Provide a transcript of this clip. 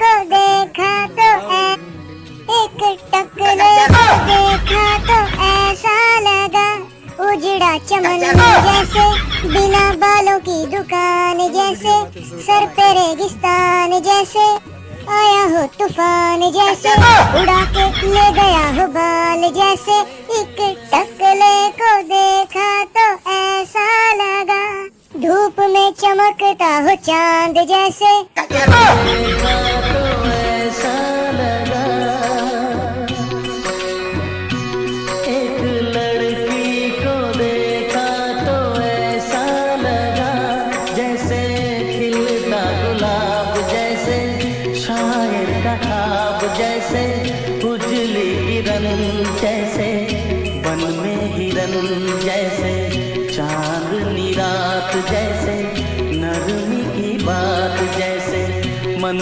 को देखा तो एक टकले को देखा तो ऐसा लगा उजड़ा चमन जैसे, बिना बालों की दुकान जैसे, सर पे रेगिस्तान जैसे, आया हो तूफान जैसे, उड़ा के ले गया हो बाल जैसे। एक टकले को देखा तो ऐसा लगा धूप में चमकता हो चांद जैसे। जैसे उजली किरण जैसे, वन में हिरन जैसे, चांदनी रात जैसे, नरमी की बात जैसे, मन